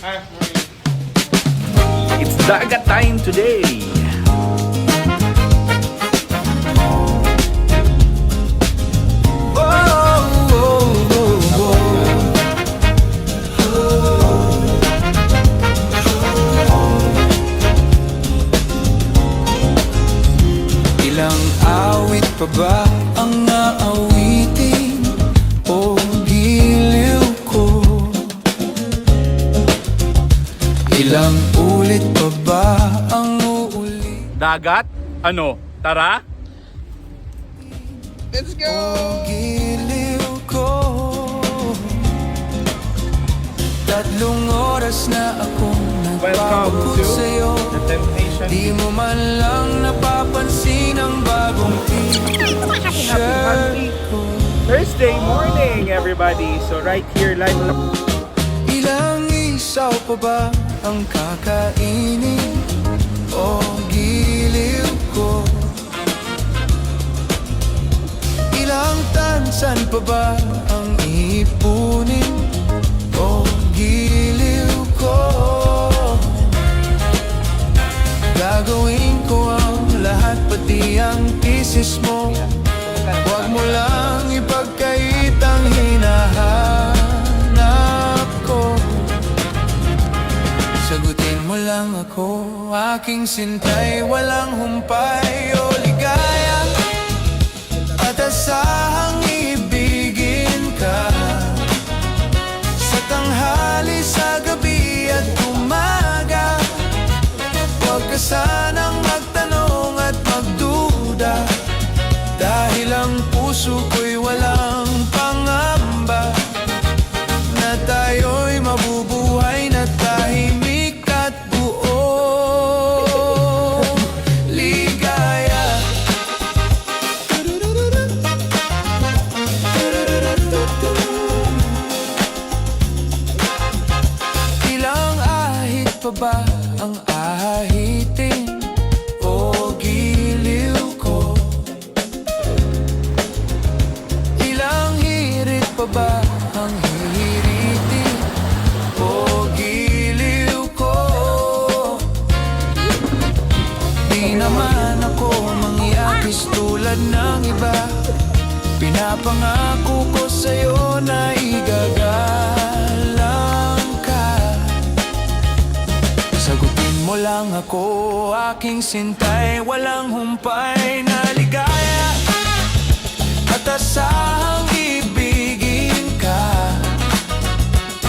It's dagat time today. Ilang awit pa ba ang aawitin o giliw ko? Ilang ulit pa ba ang uulit Dagat? Ano? Tara? Let's go! O giliw ko? Tatlong oras na akong nagpapagod sa'yo. Di mo man lang napapansin ang bagong t-shirt ko. Thursday morning, everybody. So right here, live. Ilang isaw pa ba ang kakainin o giliw ko? Ilang tansan pa ba ang ipunin o giliw ko? Gagawin ko ang lahat, pati ang thesis mo. Huwag mo lang ipagkait ang hinahanap ko. Sagutin mo lang ako, aking sintay, walang humpay o ligaya. At asahang ibigin ka sa tanghali, sa gabi at umaga. Huwag ka sanang magtanong at magduda, dahil ang puso ko'y walang pangamba na tayo'y mabubuhay na tahimik at buo ligaya. Ilang ahit pa ba ang ahitin o giliw ko? Ilang hirit pa ba ang hihiritin o giliw ko? Di naman ako mangyakis tulad ng iba. Pinapangako ko sa'yo na igagalang ka. Sagutin mo lang ako, aking sintay, walang humpay na ligaya. At asahang ibigin ka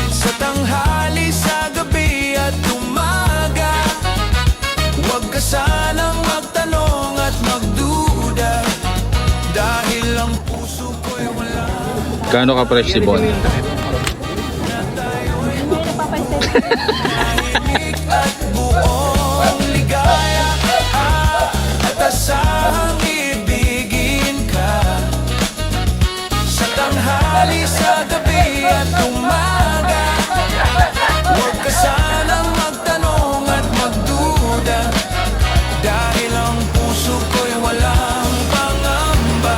sa tanghali, sa gabi at umaga. Huwag ka sanang magtanong at magduda, dahil ang puso ko'y walang Gaano ka-fresh si Bon? tahimik at buong ligaya. At asahang ibigin ka sa tanghali, sa gabi at umaga. Huwag ka sanang magtanong at magduda, dahil ang puso ko'y walang pangamba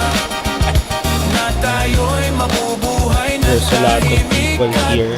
na tayo'y mabubuhay na There's a lot of tahimik people at here.